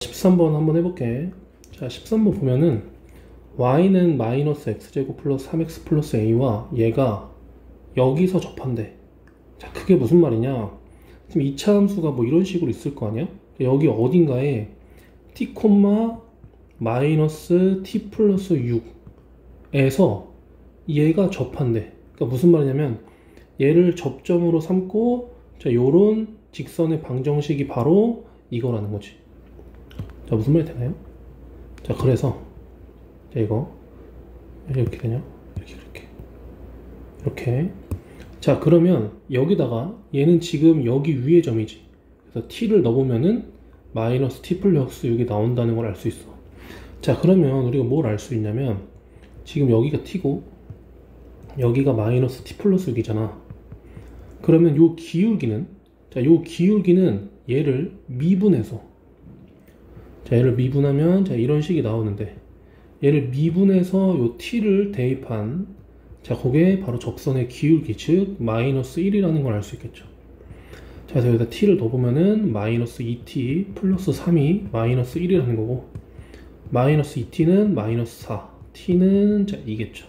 13번 한번 해볼게. 자, 13번 보면은 y는 마이너스 x제곱 플러스 3x 플러스 a와 얘가 여기서 접한대. 자, 그게 무슨 말이냐? 지금 2차 함수가 뭐 이런 식으로 있을 거 아니야? 여기 어딘가에 t, 마이너스 t 플러스 6에서 얘가 접한대. 그러니까 무슨 말이냐면 얘를 접점으로 삼고 자, 요런 직선의 방정식이 바로 이거라는 거지. 자, 무슨 말이 되나요? 자, 그래서 자, 이거 이렇게 되냐? 이렇게. 자, 그러면 여기다가 얘는 지금 여기 위의 점이지. 그래서 t를 넣어보면은 마이너스 t 플러스 6이 나온다는 걸 알 수 있어. 자, 그러면 우리가 뭘 알 수 있냐면 지금 여기가 t고 여기가 마이너스 t 플러스 6이잖아. 그러면 요 기울기는 자, 요 기울기는 얘를 미분해서 자, 얘를 미분하면 자, 이런 식이 나오는데 얘를 미분해서 요 t를 대입한 자, 그게 바로 접선의 기울기, 즉 마이너스 1이라는 걸 알 수 있겠죠. 자, 그래서 여기다 t를 넣어보면은 마이너스 2t 플러스 3이 마이너스 1이라는 거고 마이너스 2t는 마이너스 4, t는 자, 2겠죠.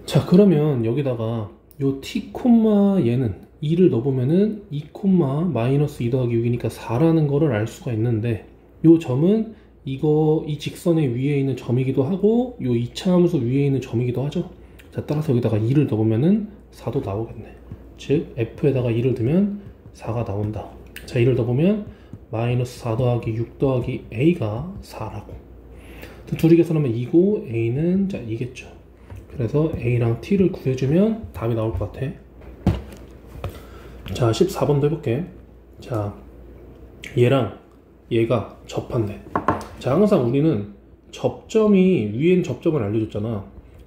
자, 그러면 여기다가 요 t, 얘는 2를 넣어보면은 2, 마이너스 2 더하기 6이니까 4라는 거를 알 수가 있는데 요 점은 이 직선의 위에 있는 점이기도 하고 요 2차 함수 위에 있는 점이기도 하죠. 자, 따라서 여기다가 2를 넣어보면은 4도 나오겠네. 즉 f에다가 2를 넣으면 4가 나온다. 자, 2를 넣어보면 마이너스 4 더하기 6 더하기 a가 4라고. 둘이 계산하면 2고 a는 자, 2겠죠. 그래서 a랑 t를 구해주면 답이 나올 것 같아. 자, 14번도 해볼게. 자, 얘랑 얘가 접한대. 자, 항상 우리는 접점이 위엔 접점을 알려줬잖아.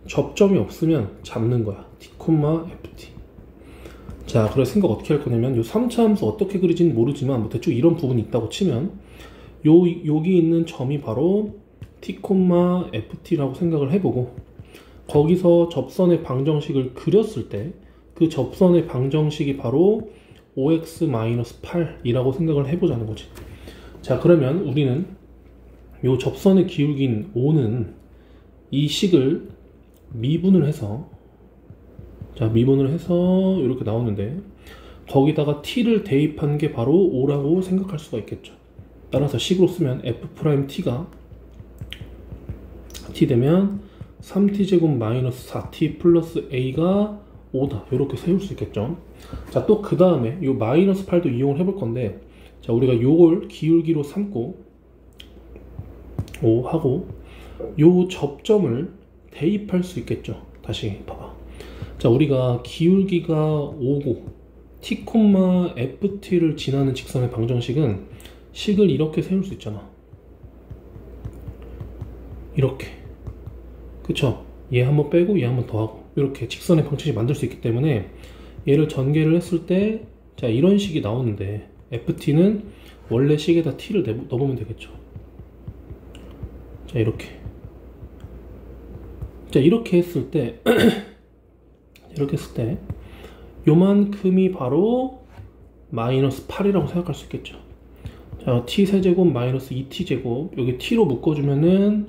접점이 없으면 잡는 거야. t, ft. 자, 그래서 생각 어떻게 할 거냐면 요 3차 함수 어떻게 그리지는 모르지만 뭐 대충 이런 부분이 있다고 치면 여기 있는 점이 바로 t, ft라고 생각을 해보고 거기서 접선의 방정식을 그렸을 때 그 접선의 방정식이 바로 5x-8이라고 생각을 해보자는 거지. 자, 그러면 우리는 요 접선의 기울기인 5는 이 식을 미분을 해서 자, 미분을 해서 이렇게 나오는데 거기다가 t를 대입한 게 바로 5라고 생각할 수가 있겠죠. 따라서 식으로 쓰면 f't가 t 되면 3t제곱 마이너스 4t 플러스 a가 5다. 이렇게 세울 수 있겠죠. 자, 또 그 다음에 요 마이너스 8도 이용을 해볼 건데 자, 우리가 요걸 기울기로 삼고 5 하고 요 접점을 대입할 수 있겠죠. 다시 봐봐. 자, 우리가 기울기가 5고 t, ft를 지나는 직선의 방정식은 식을 이렇게 세울 수 있잖아. 이렇게. 그쵸? 얘 한번 빼고 얘 한번 더하고 이렇게 직선의 방정식 만들 수 있기 때문에 얘를 전개를 했을 때 자, 이런 식이 나오는데 ft는 원래 식에다 t를 넣어보면 되겠죠. 자, 이렇게. 자, 이렇게 했을 때 요만큼이 바로 마이너스 8이라고 생각할 수 있겠죠. 자, t세제곱 마이너스 2t제곱 여기 t로 묶어주면은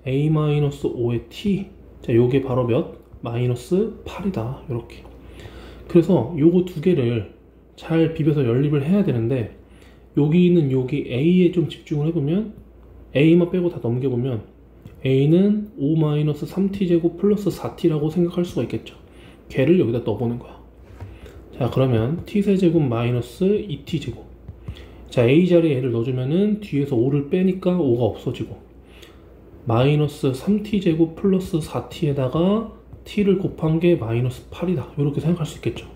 a-5의 t. 자, 요게 바로 몇? 마이너스 8이다. 요렇게. 그래서 요거 두 개를 잘 비벼서 연립을 해야 되는데 여기 있는 여기 a에 좀 집중을 해보면 a만 빼고 다 넘겨보면 a는 5-3t제곱 플러스 4t라고 생각할 수가 있겠죠. 걔를 여기다 넣어보는 거야. 자, 그러면 t세제곱 마이너스 2t제곱 자, a 자리에 a를 넣어주면은 뒤에서 5를 빼니까 5가 없어지고 마이너스 3t제곱 플러스 4t에다가 t를 곱한 게 마이너스 8이다. 이렇게 생각할 수 있겠죠.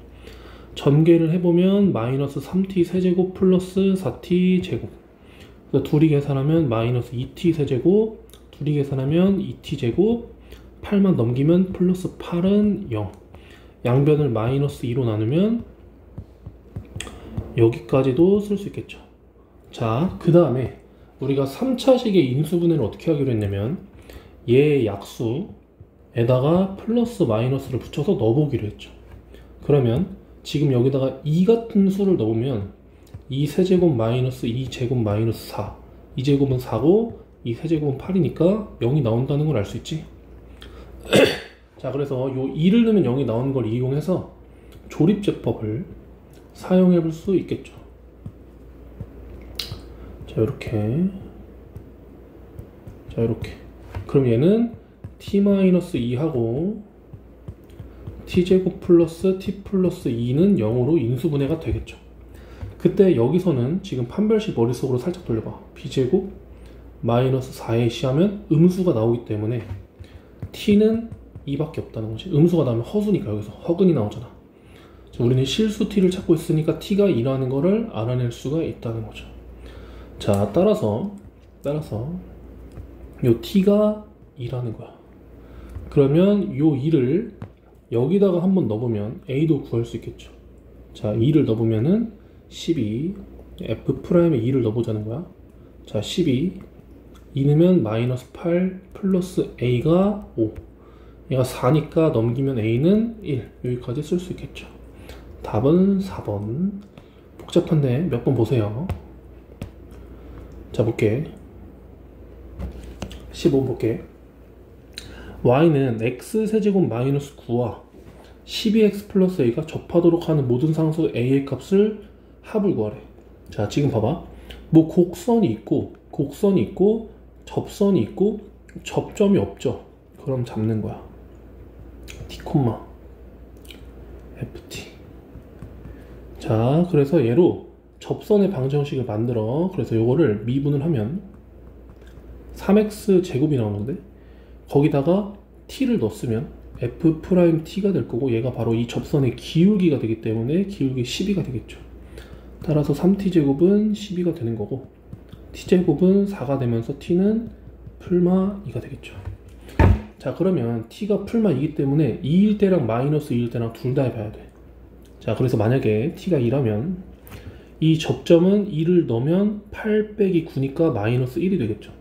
전개를 해보면 마이너스 3t 세제곱 플러스 4t 제곱 그래서 둘이 계산하면 마이너스 2t 세제곱 둘이 계산하면 2t 제곱 8만 넘기면 플러스 8은 0 양변을 마이너스 2로 나누면 여기까지도 쓸 수 있겠죠. 자, 그 다음에 우리가 3차식의 인수분해를 어떻게 하기로 했냐면 얘 약수에다가 플러스 마이너스를 붙여서 넣어보기로 했죠. 그러면 지금 여기다가 2 같은 수를 넣으면 2세제곱 마이너스 2제곱 마이너스 4 2제곱은 4고 이 세제곱은 8이니까 0이 나온다는 걸 알 수 있지. 자, 그래서 요 2를 넣으면 0이 나오는 걸 이용해서 조립제법을 사용해 볼 수 있겠죠. 자, 이렇게. 자, 이렇게. 그럼 얘는 t-2하고 t제곱 플러스 t 플러스 2는 0으로 인수분해가 되겠죠. 그때 여기서는 지금 판별식 머릿속으로 살짝 돌려봐. b제곱 마이너스 4ac 하면 음수가 나오기 때문에 t는 2밖에 없다는 거지. 음수가 나오면 허수니까 여기서 허근이 나오잖아. 자, 우리는 실수 t를 찾고 있으니까 t가 2라는 거를 알아낼 수가 있다는 거죠. 자, 따라서 요 t가 2라는 거야. 그러면 요 2를 여기다가 한번 넣어보면 a도 구할 수 있겠죠. 자, 2를 넣어보면은 12 f 프라임에 2를 넣어보자는 거야. 자, 12 2 넣으면 마이너스 8 플러스 a가 5. 얘가 4니까 넘기면 a는 1. 여기까지 쓸 수 있겠죠. 답은 4번. 복잡한데 몇 번 보세요. 자, 볼게. 15번 볼게. y는 x세제곱 마이너스 9와 12x 플러스 a가 접하도록 하는 모든 상수 a의 값을 합을 구하래. 자, 지금 봐봐. 뭐 곡선이 있고 접선이 있고 접점이 없죠. 그럼 잡는 거야. t, ft. 자, 그래서 얘로 접선의 방정식을 만들어. 그래서 요거를 미분을 하면 3x 제곱이 나오는데 거기다가 t를 넣었으면 f 프라임 t가 될 거고 얘가 바로 이 접선의 기울기가 되기 때문에 기울기 12가 되겠죠. 따라서 3t 제곱은 12가 되는 거고 t 제곱은 4가 되면서 t는 풀마 2가 되겠죠. 자, 그러면 t가 풀마 2이기 때문에 2일 때랑 마이너스 2일 때랑 둘 다 해봐야 돼. 자, 그래서 만약에 t가 2라면 이 접점은 2를 넣으면 8 빼기 9니까 마이너스 1이 되겠죠.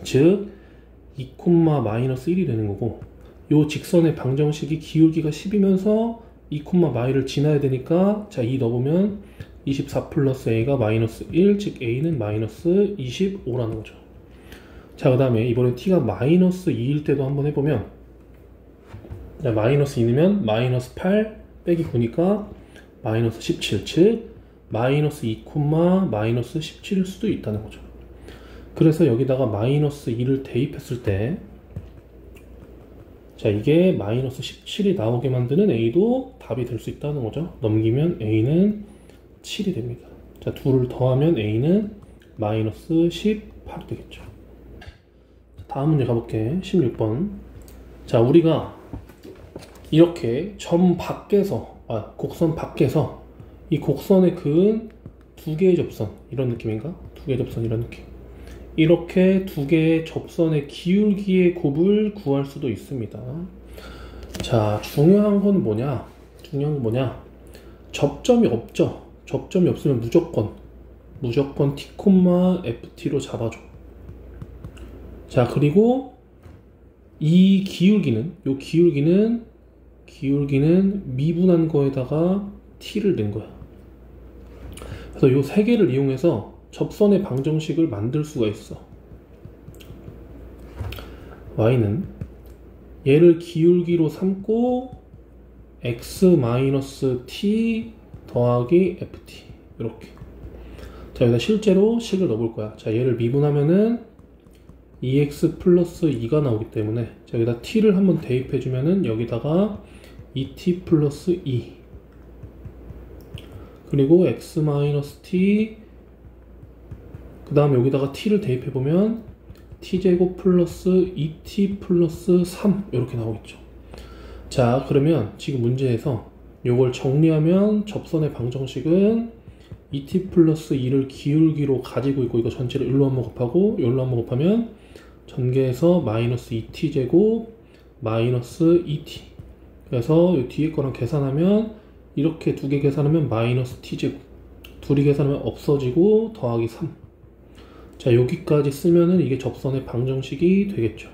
즉 2, 마이너스 1이 되는 거고 요 직선의 방정식이 기울기가 10이면서 2, 마이를 지나야 되니까 자, 2 넣어보면 24 플러스 a가 마이너스 1, 즉 a는 마이너스 25라는 거죠. 자, 그 다음에 이번에 t가 마이너스 2일 때도 한번 해보면 자, 마이너스 2면 마이너스 8 빼기 9니까 마이너스 17, 즉 마이너스 2, 마이너스 17일 수도 있다는 거죠. 그래서 여기다가 마이너스 2를 대입했을 때 자, 이게 마이너스 17이 나오게 만드는 a도 답이 될 수 있다는 거죠. 넘기면 a는 7이 됩니다. 자, 둘을 더하면 a는 마이너스 18이 되겠죠. 다음 문제 가볼게. 16번. 자, 우리가 이렇게 점 밖에서 곡선 밖에서 이 곡선에 그은 두 개의 접선, 이런 느낌인가? 두 개의 접선, 이런 느낌. 이렇게 두 개의 접선의 기울기의 곱을 구할 수도 있습니다. 자, 중요한 건 뭐냐? 접점이 없죠? 접점이 없으면 무조건 t, ft로 잡아줘. 자, 그리고 이 기울기는 미분한 거에다가 t를 낸 거야. 그래서 이 세 개를 이용해서 접선의 방정식을 만들 수가 있어. y는 얘를 기울기로 삼고 x-t 더하기 ft 이렇게. 자, 여기다 실제로 식을 넣어볼 거야. 자, 얘를 미분하면은 2x 플러스 2가 나오기 때문에 자, 여기다 t를 한번 대입해주면은 여기다가 2t 플러스 2 그리고 x-t 그 다음에 여기다가 t를 대입해보면 t제곱 플러스 2t 플러스 3 이렇게 나오겠죠. 자, 그러면 지금 문제에서 요걸 정리하면 접선의 방정식은 2t 플러스 2를 기울기로 가지고 있고 이거 전체를 1로 한번 곱하고 여기로 한번 곱하면 전개해서 마이너스 2t 제곱 마이너스 2t. 그래서 이 뒤에 거랑 계산하면 이렇게 두 개 계산하면 마이너스 t 제곱, 둘이 계산하면 없어지고 더하기 3. 자, 여기까지 쓰면은 이게 접선의 방정식이 되겠죠.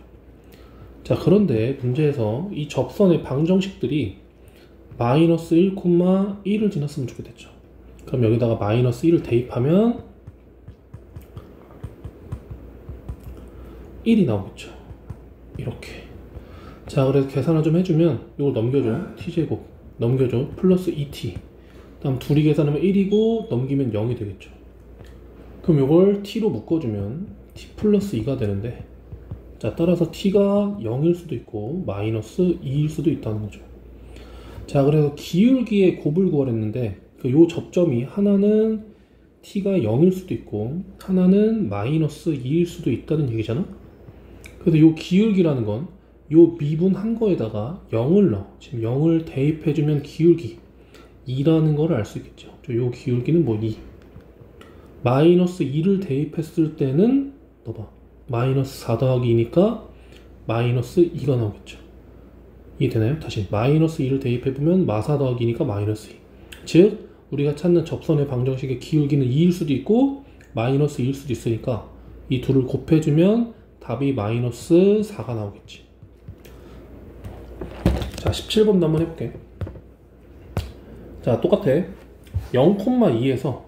자, 그런데 문제에서 이 접선의 방정식들이 마이너스 1, 1을 지났으면 좋겠죠. 그럼 여기다가 마이너스 1을 대입하면 1이 나오겠죠. 이렇게. 자, 그래서 계산을 좀 해주면 이걸 넘겨줘. t제곱 넘겨줘. 플러스 2t. 다음 둘이 계산하면 1이고 넘기면 0이 되겠죠. 그럼 이걸 t로 묶어주면 t 플러스 2가 되는데, 자, 따라서 t가 0일 수도 있고 마이너스 2일 수도 있다는 거죠. 자, 그래서 기울기의 곱을 구하랬는데 요 접점이 하나는 t가 0일 수도 있고 하나는 마이너스 2일 수도 있다는 얘기잖아. 그래서 요 기울기라는 건 요 미분한 거에다가 0을 넣어. 지금 0을 대입해주면 기울기 2라는 걸 알 수 있겠죠. 요 기울기는 뭐 2. 마이너스 2를 대입했을 때는 넣어봐. 마이너스 4 더하기 2니까 마이너스 2가 나오겠죠. 이해되나요? 다시 마이너스 2를 대입해보면 마4 더하기 2니까 마이너스 2. 즉 우리가 찾는 접선의 방정식의 기울기는 2일 수도 있고 마이너스 2일 수도 있으니까 이 둘을 곱해주면 답이 마이너스 4가 나오겠지. 자, 17번도 한번 해볼게. 자, 똑같아. 0,2에서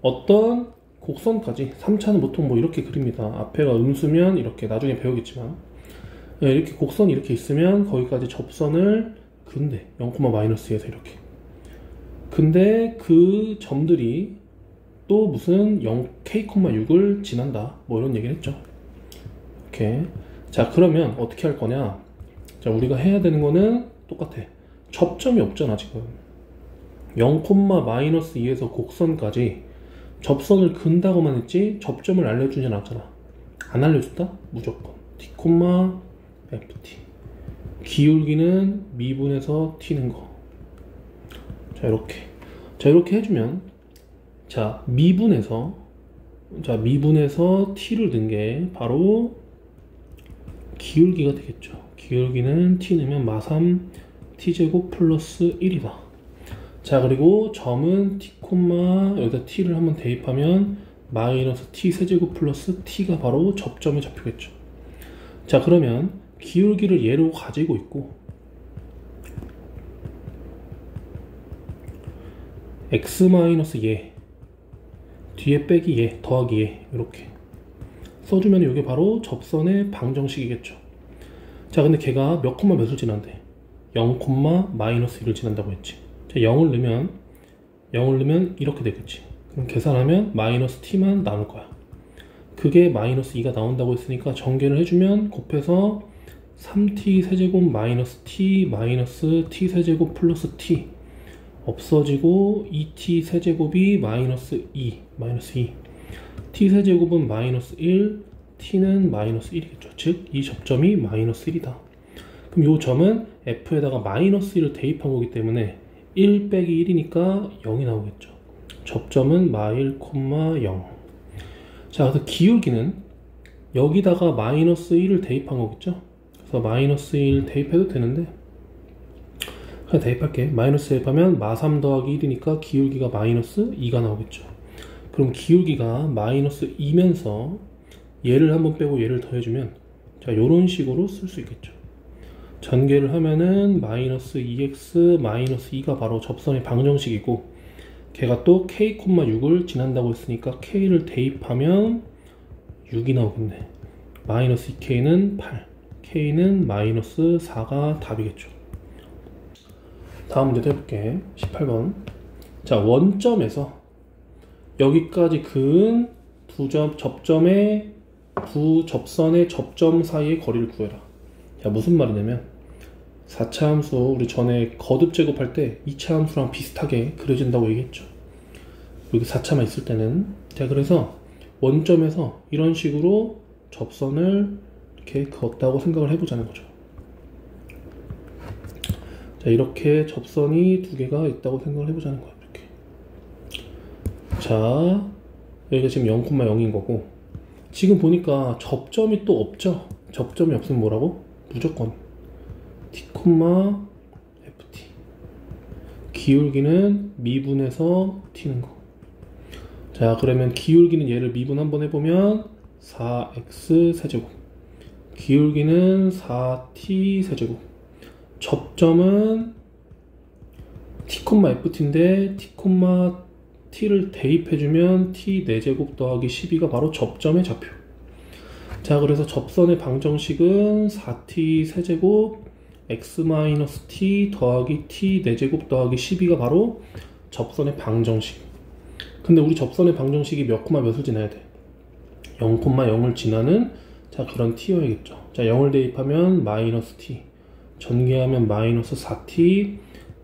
어떤 곡선까지 3차는 보통 뭐 이렇게 그립니다. 앞에가 음수면 이렇게 나중에 배우겠지만, 이렇게 곡선이 이렇게 있으면 거기까지 접선을 근대 0,-2에서 이렇게. 근데 그 점들이 또 무슨 0k,6을 지난다 뭐 이런 얘기를 했죠. 이렇게. 자, 그러면 어떻게 할 거냐. 자, 우리가 해야 되는 거는 똑같아. 접점이 없잖아 지금. 0,-2에서 곡선까지 접선을 근다고만 했지 접점을 알려주진 않았잖아. 안 알려줬다? 무조건 t, ft. 기울기는 미분에서 t는 거. 자, 이렇게 해주면, 자, 미분에서 t를 넣은 게 바로 기울기가 되겠죠. 기울기는 t 넣으면 마3 t제곱 플러스 1이다. 자, 그리고 점은 t, 여기다 t를 한번 대입하면 마이너스 t 세제곱 플러스 t가 바로 접점의 좌표겠죠. 자, 그러면 기울기를 얘로 가지고 있고 x 마이너스 얘 뒤에 빼기 얘 더하기 얘 이렇게 써주면 이게 바로 접선의 방정식이겠죠. 자, 근데 걔가 몇 콤마 몇을 지난대? 0,-1을 지난다고 했지. 자, 0을 넣으면 이렇게 되겠지. 그럼 계산하면 마이너스 t만 나올 거야. 그게 마이너스 2가 나온다고 했으니까 전개를 해주면 곱해서 3t 세제곱 마이너스 t 세제곱 플러스 t 없어지고 2t 세제곱이 마이너스 2 t 세제곱은 마이너스 1, t는 마이너스 1이겠죠. 즉 이 접점이 마이너스 1이다. 그럼 이 점은 f에다가 마이너스 1을 대입한 거기 때문에 1 빼기 1이니까 0이 나오겠죠. 접점은 마1,0. 자, 그래서 기울기는 여기다가 마이너스 1을 대입한 거겠죠. 그래서 마이너스 1 대입해도 되는데 그냥 대입할게. 마이너스 대입하면 마3 더하기 1이니까 기울기가 마이너스 2가 나오겠죠. 그럼 기울기가 마이너스 2면서 얘를 한번 빼고 얘를 더해주면, 자, 요런 식으로 쓸 수 있겠죠. 전개를 하면은 마이너스 2x 마이너스 2가 바로 접선의 방정식이고, 걔가 또 k,6을 지난다고 했으니까 k를 대입하면 6이 나오겠네. 마이너스 2k는 8, k는 마이너스 4가 답이겠죠. 다음 문제도 해볼게. 18번. 자, 원점에서 여기까지 그은 두 접선의 접점 사이의 거리를 구해라. 자, 무슨 말이냐면 4차 함수 우리 전에 거듭 제곱할 때 2차 함수랑 비슷하게 그려진다고 얘기했죠. 여기 4차만 있을 때는. 자, 그래서 원점에서 이런 식으로 접선을 이렇게 그었다고 생각을 해보자는 거죠. 자, 이렇게 접선이 두 개가 있다고 생각을 해보자는 거예요. 이렇게. 자, 여기가 지금 0,0인 거고, 지금 보니까 접점이 또 없죠. 접점이 없으면 뭐라고? 무조건 t, ft. 기울기는 미분에서 t는 거. 자, 그러면 기울기는 얘를 미분 한번 해보면 4x 세제곱, 기울기는 4t 세제곱, 접점은 t, ft인데 t를 대입해주면 t 4제곱 더하기 12가 바로 접점의 좌표. 자, 그래서 접선의 방정식은 4t 세제곱 x-t 더하기 t 4제곱 더하기 12가 바로 접선의 방정식. 근데 우리 접선의 방정식이 몇 콤마 몇을 지나야 돼? 0,0을 지나는 자 그런 t여야겠죠. 자, 0을 대입하면 마이너스 t, 전개하면 마이너스 4t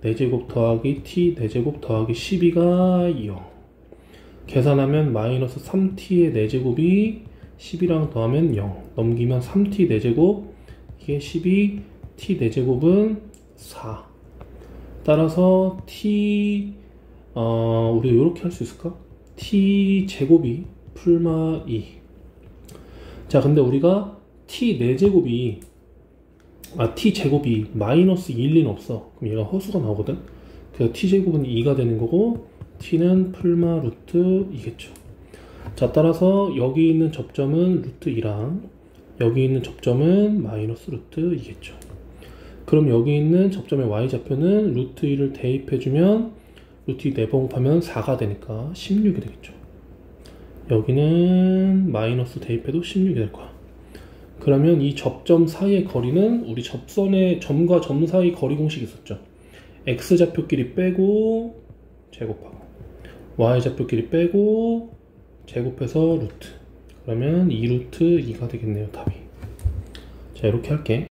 4제곱 더하기 t 4제곱 더하기 12가 0. 계산하면 마이너스 3t의 4제곱이 10이랑 더하면 0. 넘기면 3t 4제곱, 이게 12, t 4제곱은 4. 따라서 t, 우리가 이렇게 할 수 있을까? t 제곱이 풀마 2. 자, 근데 우리가 t 4제곱이 t 제곱이 마이너스 1, 2는 없어. 그럼 얘가 허수가 나오거든. 그래서 t 제곱은 2가 되는 거고 t는 풀마 루트 2겠죠. 자, 따라서 여기 있는 접점은 루트 2랑 여기 있는 접점은 마이너스 루트 2겠죠. 그럼 여기 있는 점점의 y좌표는 루트 2를 대입해주면 루트 2 4번 곱하면 4가 되니까 16이 되겠죠. 여기는 마이너스 대입해도 16이 될 거야. 그러면 이 접점 사이의 거리는 우리 접선의 점과 점 사이 거리 공식이 있었죠. x좌표끼리 빼고 제곱하고 y좌표끼리 빼고 제곱해서 루트. 그러면 2루트 2가 되겠네요, 답이. 자, 이렇게 할게.